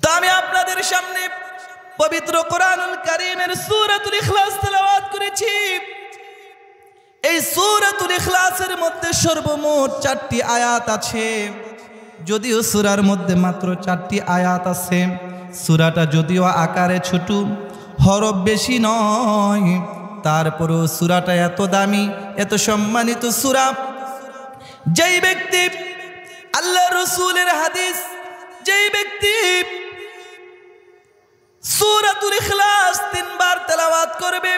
তো আমি আপনাদের সামনে পবিত্র কোরআনুল কারীমের সূরাতুল ইখলাস তেলাওয়াত করেছি। এই সূরাতুল ইখলাসের মধ্যে সর্বমোট 4টি আয়াত আছে। যদিও সূরার মধ্যে মাত্র 4টি আয়াত আছে, সূরাটা যদিও আকারে ছোট, হরফ বেশি নয়, তারপরেও সূরাটা এত দামি, এত সম্মানিত সূরা। যেই ব্যক্তি আল্লাহ রাসূলের হাদিস, যেই ব্যক্তি সূরাতুল ইখলাস 3 বার তেলাওয়াত করবে,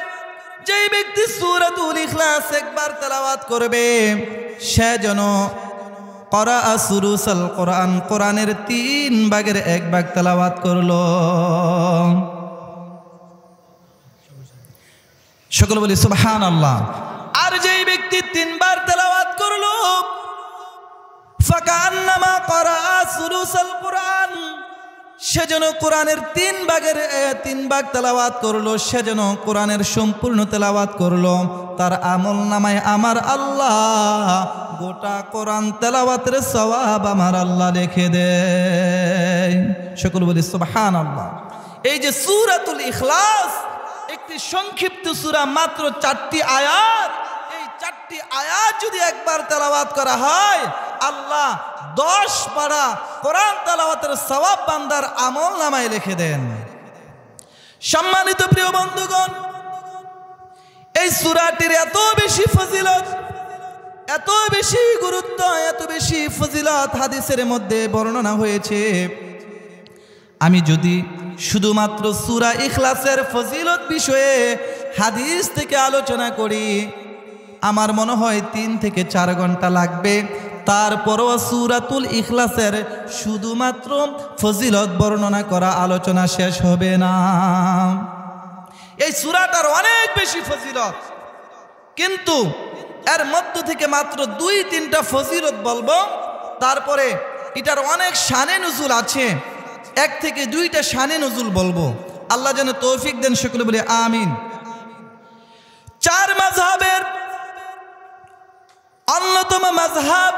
যেই ব্যক্তি সূরাতুল ইখলাস 1 বার তেলাওয়াত করবে, সে যেন করা সুরুসাল কোরআন, কোরআনের 3 ভাগের 1 ভাগ তেলাওয়াত করলো। সকলে বলি সুবহানাল্লাহ। আর যেই ব্যক্তি 3 বার তেলাওয়াত করলো, ফাকান্নামা করা সুরুসাল কোরআন, সে যেন কোরআনের 3 ভাগ তেলাওয়াত করলো, সে যেন কোরআনের সম্পূর্ণ তেলাওয়াত করলো। তার আমল নামায় আমার আল্লাহ গোটা কোরআন তেলাওয়াতের সওয়াব আমার আল্লাহ লিখে দেয়। সকল বলি সুবহানাল্লাহ। এই যে সূরাতুল ইখলাস একটি সংক্ষিপ্ত সূরা, মাত্র 4টি আয়াত। এই 4টি আয়াত যদি একবার তেলাওয়াত করা হয়, আল্লাহ 10 পারা কোরআন তেলাওয়াতের সওয়াব বান্দার আমল নামায় লিখে দেন। সম্মানিত প্রিয় বন্ধুগণ, এই সূরাটির এত বেশি ফজিলত, এত বেশি গুরুত্ব, এত বেশি ফজিলত হাদিসের মধ্যে বর্ণনা হয়েছে। আমি যদি শুধুমাত্র সূরা ইখলাসের ফজিলত বিষয়ে হাদিস থেকে আলোচনা করি, আমার মনে হয় 3 থেকে 4 ঘন্টা লাগবে। তারপরও সূরাতুল ইখলাসের শুধুমাত্র ফজিলত বর্ণনা করা আলোচনা শেষ হবে না। এই সূরাটার অনেক বেশি ফজিলত, কিন্তু এর মধ্য থেকে মাত্র 2-3টা ফজিলত বলবো। তারপরে এটার অনেক শানে নুজুল আছে, 1 থেকে 2টা শানে নুজুল বলবো। আল্লাহ যেন তৌফিক দেন, সকলে বলে আমিন। 4 মাযহাবের অন্যতম মাযহাব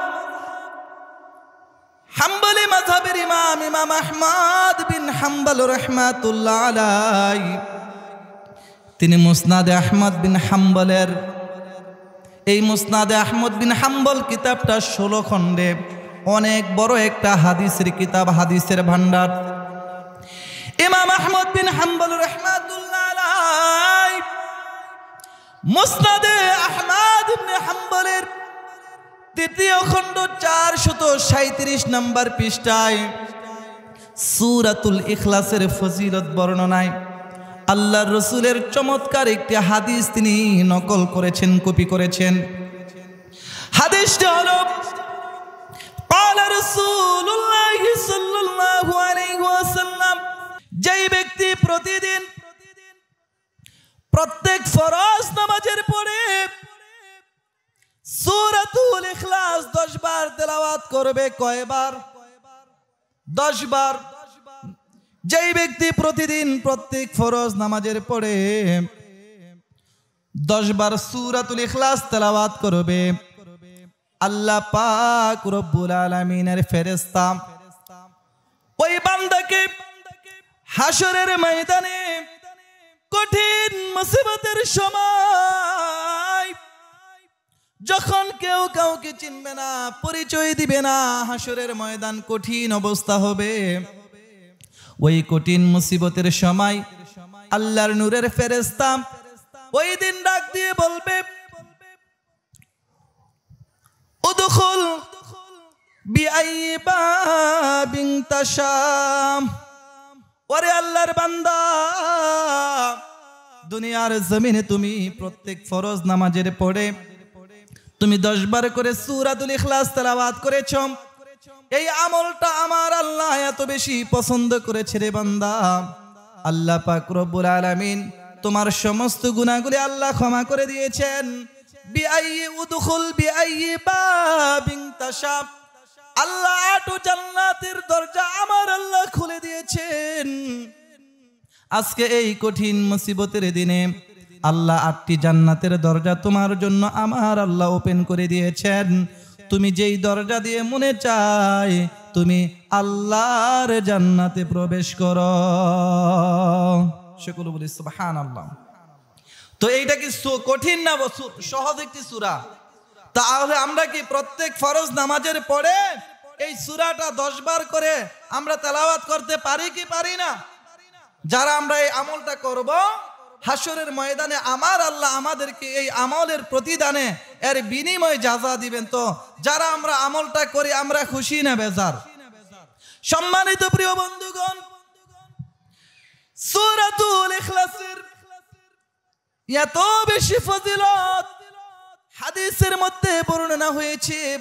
হাম্বলি মাযহাবের ইমাম আহমদ বিন হাম্বল রাহমাতুল্লাহ আলাইহি, তিনি মুসনাদে আহমদ বিন হাম্বলের, এই মুসনাদে আহমদ বিন হাম্বল কিতাবটা 16 খণ্ডে, অনেক বড় একটা হাদিসের কিতাব, হাদিসের ভান্ডার। ইমাম আহমদ বিন হাম্বল রাহমাতুল্লাহ আলাইহি মুসনাদে আহমদ ইবনে হাম্বলের 3য় খণ্ড 437 নম্বর পৃষ্ঠায় সূরাতুল ইখলাসের ফজিলত বর্ণনায় আল্লাহর রাসূলের চমৎকার একটি হাদিস তিনি নকল করেছেন, কপি করেছেন। হাদিসটি হলো, ক্বালা রাসূলুল্লাহ সাল্লাল্লাহু আলাইহি ওয়াসাল্লাম, যেই ব্যক্তি প্রতিদিন প্রত্যেক ফরজ নামাজের পরে সূরাতুল ইখলাস 10 বার তেলাওয়াত করবে। কয়বার? 10 বার। যেই ব্যক্তি প্রতিদিন প্রত্যেক ফরজ নামাজের পরে 10 বার সূরাতুল ইখলাস তেলাওয়াত করবে, আল্লাহ পাক রব্বুল আলামিনের ফেরেশতা ওই বান্দাকে হাশরের ময়দানে কঠিন মুসিবতের সময়, যখন কেউ কাউকে চিনবে না, পরিচয় দিবে না, হাশরের ময়দান কঠিন অবস্থা হবে, ওই কঠিন মুসিবতের সময় আল্লাহর নূরের ফেরেশতা ওই দিন ডাক দিয়ে বলবে, উদখুল বিআইয়ি বাবিন তাশা, ওরে আল্লাহর বান্দা, দুনিয়ার জমিনে তুমি প্রত্যেক ফরজ নামাজের পরে তুমি 10 বার করে সূরাতুল ইখলাস তেলাওয়াত করেছো। এই আমলটা আমার আল্লাহ এত বেশি পছন্দ করেছে রে বান্দা। আল্লাহ পাক রব্বুল আলামিন তোমার সমস্ত গুনাহগুলি আল্লাহ ক্ষমা করে দিয়েছেন। বিআইয়ি উদখুল বিআইয়ি বাবিন তাশা, আল্লাহ 8 জান্নাতের দরজা আমার আল্লাহ খুলে দিয়েছেন। আজকে এই কঠিন মুসিবতের দিনে আল্লাহ 8টি জান্নাতের দরজা তোমার জন্য আমার আল্লাহ ওপেন করে দিয়েছেন। তুমি যেই দরজা দিয়ে মনে চায় তুমি আল্লাহর জান্নাতে প্রবেশ করো। সকলে বলি সুবহানাল্লাহ। তো এইটা কি কঠিন না সহজ একটি সূরা? তাহলে আমরা কি প্রত্যেক ফরজ নামাজের পরে এই সূরাটা 10 বার করে আমরা তেলাওয়াত করতে পারি কি পারি না? যারা আমরা এই আমলটা করব, হাসরের ময়দানে আমার আল্লাহ আমাদেরকে এই আমলের প্রতিদানে এর বিনিময় জাযা দিবেন। তো যারা আমরা আমলটা করি আমরা খুশি না বেজার? সম্মানিত প্রিয় বন্ধুগণ, সূরাতুল ইখলাসের এত বেশি ফজিলত হাদিসের মধ্যে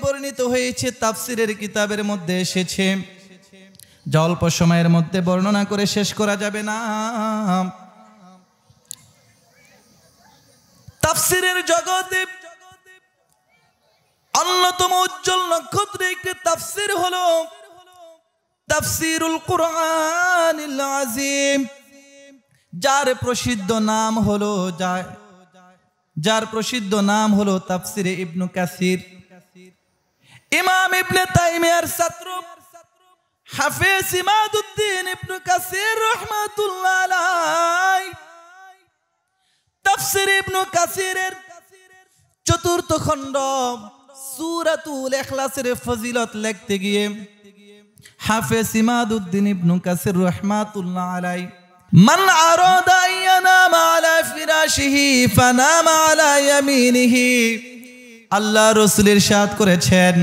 বর্ণিত হয়েছে, তাফসিরের কিতাবের মধ্যে এসেছে, যা অল্প সময়ের মধ্যে বর্ণনা করে শেষ করা যাবে না। তাফসিরের জগতে অন্যতম উজ্জ্বল নক্ষত্র একটি তাফসির হলো তাফসিরুল কুরআনিল আযীম, যার প্রসিদ্ধ নাম হলো তাফসিরে ইবনে কাসির। ইমাম ইবনে তাইমিয়ার ছাত্র হাফেজ ইমাদউদ্দিন ইবনে কাসির রাহমাতুল্লাহ আলাইহি তাফসির ইবনে কাসিরের 4th খণ্ড সূরাতুল ইখলাসের ফজিলত লিখতে গিয়ে হাফেজ ইমাদউদ্দিন ইবনে কাসির রাহমাতুল্লাহ আলাইহি মান আরাদা ইয়ানামা আলা ফিরাশিহি ফানামা আলা ইয়ামিনিহি, আল্লাহ রাসূল ইরশাদ করেছেন,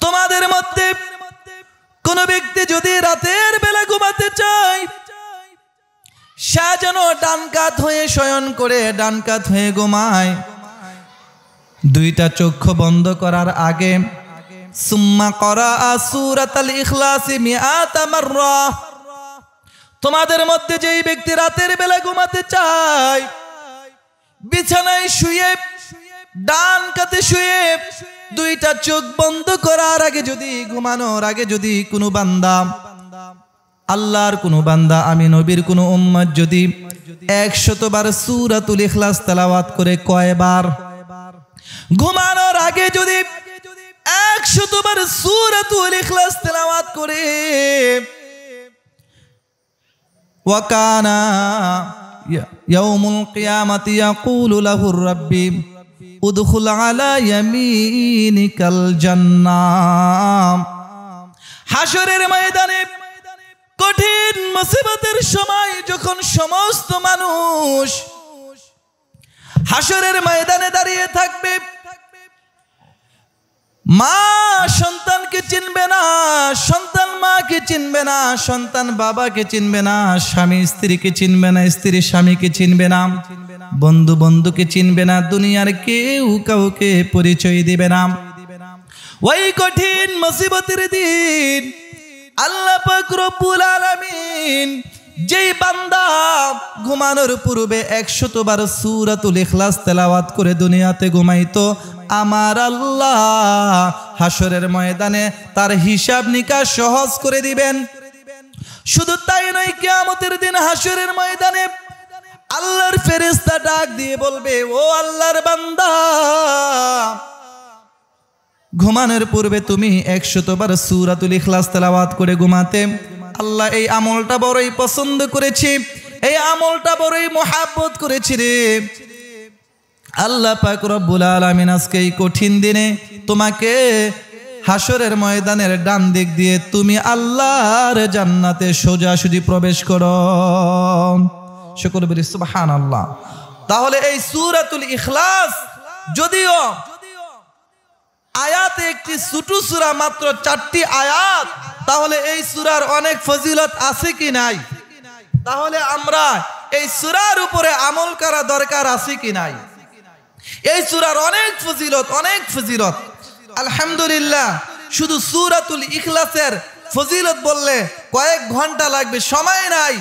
তোমাদের মধ্যে কোন ব্যক্তি যদি রাতের বেলা ঘুমাতে চায় সে যেন ডান কাত হয়ে শয়ন করে, ডান কাত হয়ে ঘুমায়। 2টা চক্ষু বন্ধ করার আগে সুম্মা করাআ সূরাতুল ইখলাস মিআতা মাররা, তোমাদের মধ্যে যেই ব্যক্তি রাতের বেলা ঘুমাতে চায় বিছানায় শুয়ে ডান কাতে শুয়ে 2টা চোখ বন্ধ করার আগে যদি, ঘুমানোর আগে যদি কোনো বান্দা, আল্লাহর কোনো বান্দা, আমি নবীর কোনো উম্মত যদি 100 বার সূরাতুল ইখলাস তেলাওয়াত করে, কয়বার? ঘুমানোর আগে যদি 100 বার সূরাতুল ইখলাস তেলাওয়াত করে, ওয়াকানা ইয়াউমুল কিয়ামাতি ইয়াকুলু লাহুর রাব্বি উদখুল আলা ইয়ামিনিকাল জান্নাহ। হাসরের ময়দানে কঠিন মুসিবতের সময় যখন সমস্ত মানুষ হাসরের ময়দানে দাঁড়িয়ে থাকবে, মা সন্তানকে চিনবে না, সন্তান মাকে চিনবে না, সন্তান বাবাকে চিনবে না, স্বামী স্ত্রীকে চিনবে না, স্ত্রী স্বামীকে চিনবে না, বন্ধু বন্ধুকে চিনবে না, দুনিয়ার কেউ কাউকে পরিচয় দিবে না। ওই কঠিন মুসিবতের দিন আল্লাহ পাক রব্বুল আলামিন যেই বান্দা ঘুমানোর পূর্বে 100 বার সূরাতুল ইখলাস তেলাওয়াত করে দুনিয়াতে ঘুমাইতো, আমার আল্লাহ হাসরের ময়দানে তার হিসাব নিকাশ সহজ করে দিবেন। শুধু তাই নয়, কিয়ামতের দিন হাসরের ময়দানে আল্লাহর ফেরেশতা ডাক দিয়ে বলবে, ও আল্লাহর বান্দা, ঘুমানোর পূর্বে তুমি 100 বার সূরাতুল ইখলাস তেলাওয়াত করে ঘুমাতে, আল্লাহ এই আমলটা বড়ই পছন্দ করেছি, এই আমলটা বড়ই মহব্বত করেছি রে। আল্লাহ পাক রব্বুল আলামিন আজকে এই কঠিন দিনে তোমাকে হাসরের ময়দানের ডান দিক দিয়ে তুমি আল্লাহর জান্নাতে সোজাসুজি প্রবেশ করো। সকলে বলি সুবহানাল্লাহ। তাহলে এই সূরাতুল ইখলাস যদিও আয়াতে একটি ছোট সূরা, মাত্র 4টি আয়াত, তাহলে এই সূরার অনেক ফজিলত আছে কি নাই? তাহলে আমরা এই সূরার উপরে আমল করা দরকার আছে কি নাই? এই সূরার অনেক ফজিলত। আলহামদুলিল্লাহ, শুধু সূরাতুল ইখলাসের ফজিলত বললে কয়েক ঘন্টা লাগবে, সময় নাই।